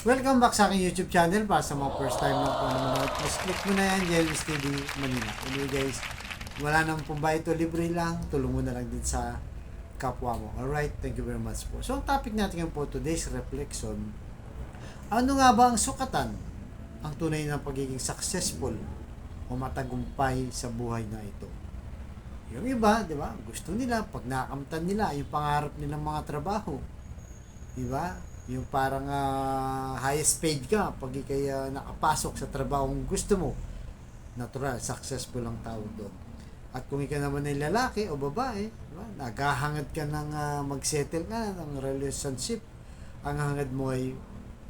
Welcome back sa aking YouTube channel. Para sa mga first time lang po na manood, please click mo na yan, Jelvis TV Manila. Anyway guys, wala nang pumbayad ito, libre lang. Tulong mo na lang din sa kapwa mo. Alright, thank you very much po. So ang topic natin ngayon po, today's reflection. Ano nga ba ang sukatan? Ang tunay na pagiging successful o matagumpay sa buhay na ito. Yung iba, di ba, gusto nila, pag nakamtan nila, yung pangarap nilang mga trabaho. Di ba? Yung parang highest paid ka pag ikay nakapasok sa trabaho kung gusto mo. Natural, successful ang tawag doon. At kung ikaw naman ay lalaki o babae, diba, naghahangad ka ng mag-settle ka ng relationship, ang hangad mo ay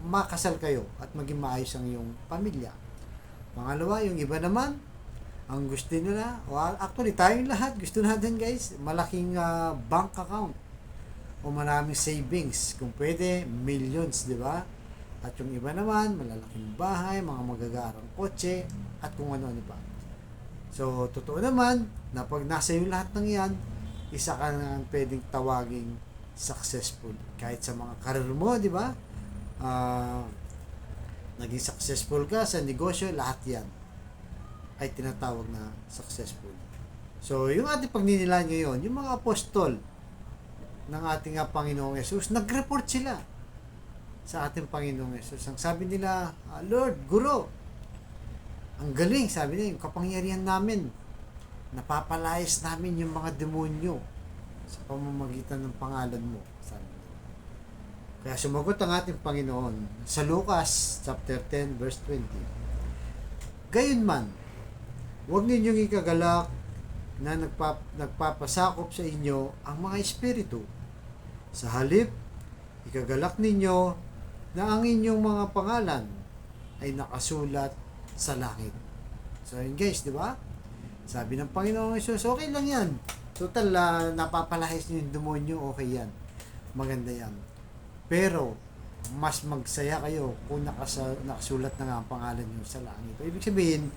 makasal kayo at maging maayos ang iyong pamilya. Pangalawa, yung iba naman, ang gusto nila, actually tayong lahat, gusto natin guys, malaking bank account o maraming savings, kung pwede millions, di ba? At yung iba naman malalaking bahay, mga magagarang kotse at kung ano-ano pa. So totoo naman na pag nasa yung lahat ng yan, isa ka na pwedeng tawaging successful kahit sa mga karir mo, di ba? Naging successful ka sa negosyo, lahat yan ay tinatawag na successful. So yung ating pagninilayan ngayon, yung mga apostol ng ating Panginoong Yesus, nag-report sila sa ating Panginoong Yesus. Ang sabi nila, Lord, Guro, ang galing, sabi nila, yung kapangyarihan namin, napapalayas namin yung mga demonyo sa pamamagitan ng pangalan mo, sabi nila. Kaya sumagot ang ating Panginoon sa Lucas chapter 10 verse 20. Gayunman, huwag ninyong ikagalak na nagpapasakop sa inyo ang mga espiritu. Sa halip, ikagalak ninyo na ang inyong mga pangalan ay nakasulat sa langit. So yun guys, di ba? Sabi ng Panginoong Hesus, okay lang yan. Total, napapalahis niyo yung demonyo, okay yan. Maganda yan. Pero, mas magsaya kayo kung nakasulat na nga ang pangalan niyo sa langit. Ibig sabihin,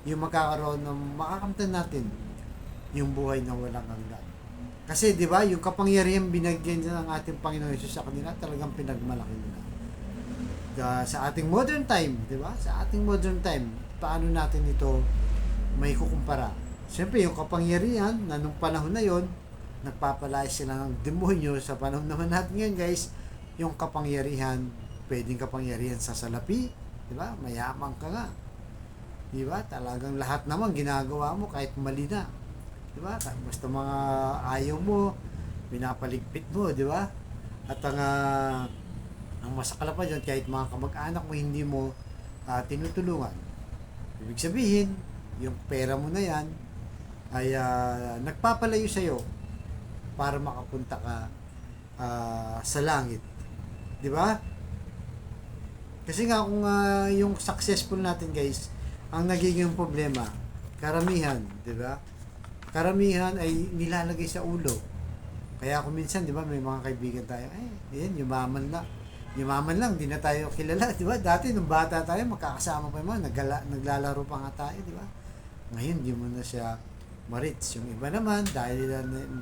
yung magkakaroon ng makakamtan natin yung buhay na walang hanggan. Kasi 'di ba, yung kapangyarihan binigyan ng ating Panginoon Hesus sa kanila, talagang pinagmalaki nila. Sa ating modern time, 'di ba? Sa ating modern time, paano natin ito may kukumpara? Siyempre, yung kapangyarihan na nung panahon na 'yon, nagpapalayas sila ng demonyo. Sa panahon naman natin ngayon, guys, yung kapangyarihan, pwedeng kapangyarihan sa salapi, 'di ba? Mayaman ka nga. 'Di ba? Talagang lahat naman ginagawa mo kahit mali na. Diba? Basta mga ayaw mo, pinapaligpit mo, di ba? At ang masakala pa dyan, kahit mga kamag-anak mo, hindi mo tinutulungan. Ibig sabihin, yung pera mo na yan ay nagpapalayo sa'yo para makapunta ka sa langit. Di ba? Kasi nga kung yung successful natin guys, ang nagiging problema, karamihan, di ba? Karamihan ay nilalagay sa ulo. Kaya kung minsan, di ba, may mga kaibigan tayo, yan, yumaman lang. Yumaman lang, di na tayo kilala, di ba? Dati, nung bata tayo, magkakasama pa yung mga, naglalaro pa nga tayo, di ba? Ngayon, di mo na siya marits. Yung iba naman, dahil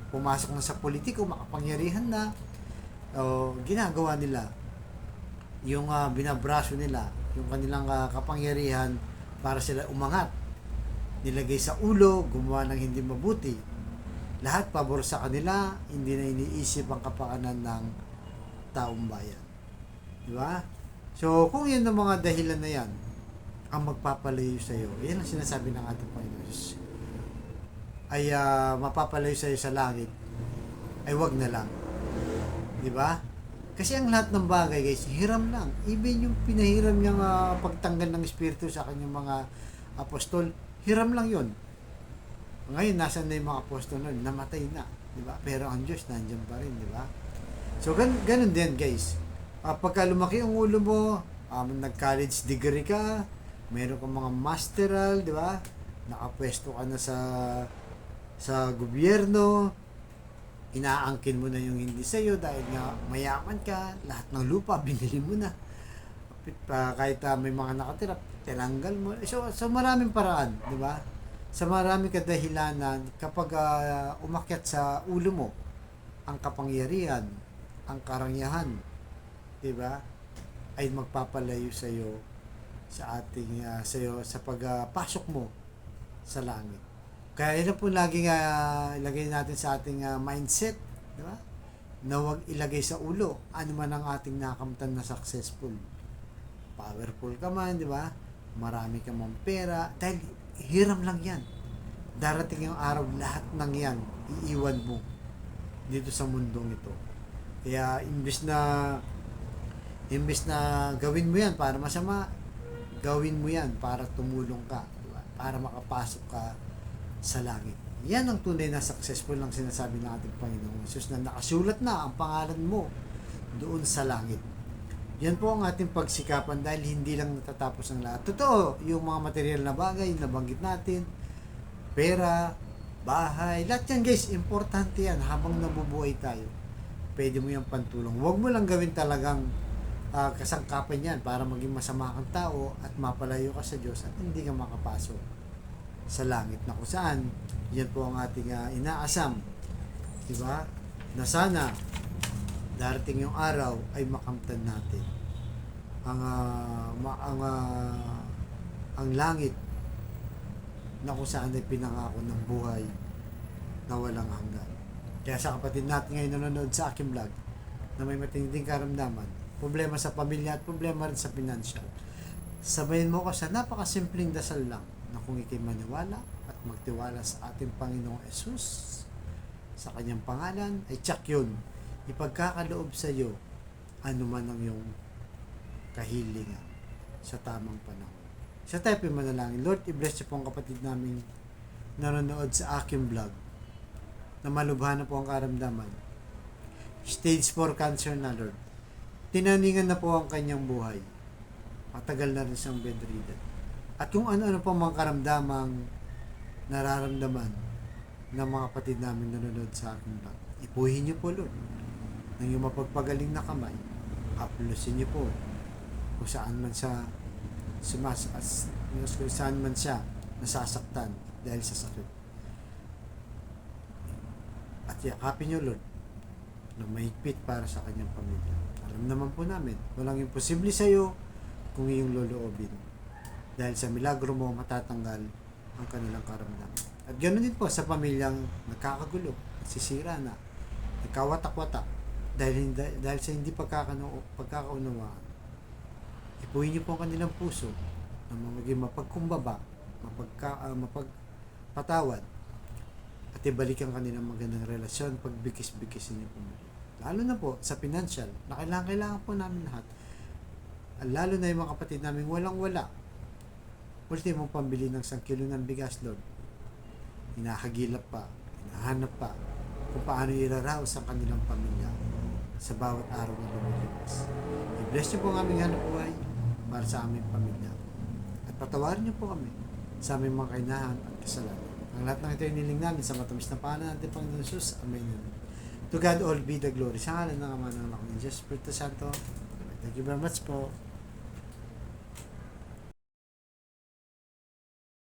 pumasok na sa politiko, makapangyarihan na, ginagawa nila, yung binabraso nila, yung kanilang kapangyarihan para sila umangat. Nilagay sa ulo, gumawa ng hindi mabuti. Lahat pabor sa kanila, hindi na iniisip ang kapakanan ng taong bayan. Di ba? So, kung yan ang mga dahilan na yan, ang magpapalayo sa iyo, yan ang sinasabi ng ating Panginoon, ay mapapalayo sa iyo sa langit, ay wag na lang. Di ba? Kasi ang lahat ng bagay, guys, hiram lang. Even yung pinahiram niyang pagtanggal ng espiritu sa kanyang mga apostol, hiram lang yun. Ngayon, nasa na yung mga apostol nun? Namatay na. Diba? Pero ang Diyos, nandiyan pa rin. Diba? So, ganun din, guys. Pagka lumaki ang ulo mo, nag-college degree ka, meron kang mga masteral, diba? Nakapwesto ka na sa gobyerno, inaangkin mo na yung hindi sa'yo dahil nga mayaman ka, lahat ng lupa, binili mo na. Kahit may mga nakatira, tinanggal mo. So maraming paraan, di ba? Sa maraming kadahilanan, kapag umakyat sa ulo mo ang kapangyarihan, ang karangyaan, di ba? ay magpapalayo sa iyo sa ating sa pagpasok mo sa langit. Kaya yun po laging ilagay natin sa ating mindset, di ba? Na huwag ilagay sa ulo ano man ang ating nakamtan na successful. Powerful ka man, di ba? Marami ka mang pera, dahil hiram lang yan. Darating yung araw, lahat ng yan iiwan mo dito sa mundong ito. Kaya imbes na gawin mo yan para masama, gawin mo yan para tumulong ka, diba? Para makapasok ka sa langit. Yan ang tunay na successful lang sinasabi ng ating Panginoon Jesus, na nakasulat na ang pangalan mo doon sa langit. Yan po ang ating pagsikapan, dahil hindi lang natatapos ang lahat. Totoo, yung mga material na bagay na banggit natin, pera, bahay, lahat yan guys, importante yan habang nabubuhay tayo. Pwede mo yung pantulong. Huwag mo lang gawin talagang kasangkapan yan para maging masama kang tao at mapalayo ka sa Diyos at hindi ka makapasok sa langit, na kung saan yan po ang ating inaasam, diba? Na sana darating yung araw ay makamtan natin ang langit, na kung saan ay pinangako ng buhay na walang hanggan. Kaya sa kapatid natin ngayon nanonood sa aking vlog na may matinding karamdaman, problema sa pamilya at problema rin sa financial, sabayin mo ko sa napakasimpleng dasal lang, na kung ikay maniwala at magtiwala sa ating Panginoong Jesus sa kanyang pangalan, ay tsak yun, ipagkakaloob sa iyo ano man ang iyong kahilingan sa tamang panahon. Sa tayo po manalangin. Lord, i-bless niyo po ang kapatid namin nanonood sa aking vlog na malubhan na po ang karamdaman. Stage 4 cancer na, Lord. Tinaningan na po ang kanyang buhay. Matagal na rin siyang bedridden. At kung ano-ano po mga karamdamang nararamdaman ng mga kapatid namin nanonood sa aking vlog, ipuhin niyo po, Lord, ng iyong mapagpagaling na kamay. Haplusin niyo po kung saan man siya kung saan man siya nasasaktan dahil sa sakit. At yakapin niyo, Lord, na mahigpit para sa kanyang pamilya. Alam naman po namin, walang imposible sa iyo kung iyong loloobin. Dahil sa milagro mo, matatanggal ang kanilang karamdaman. At ganoon din po sa pamilyang nagkakagulo, sisira na, nagkawatak-watak, dahil sa hindi pagkakaunawaan. Ipuhin niyo po ang kanilang puso na maging mapagkumbaba, mapagpatawad, at ibalik ang kanilang magandang relasyon, pagbigis-bigisin niyo po. Lalo na po sa financial, na kailangan po namin lahat. Lalo na yung mga kapatid namin walang-wala. Ultimong pambili ng 1 kilo ng bigas, Lord. Hinahagilap pa, hinahanap pa kung paano iraraos ang kanilang pamilya sa bawat araw na lumilipas. I-bless niyo po ang aming hanap buhay para sa aming pamilya. At patawarin niyo po kami sa aming mga kainahan at kasalanan. Ang lahat ng ito ay niling namin sa matamis na pangalan natin, Panginoon Jesus. Amen. To God all be the glory. Sa ngalan ng Ama, ng Anak, ng Diyos, Espiritu Santo. Thank you very much po.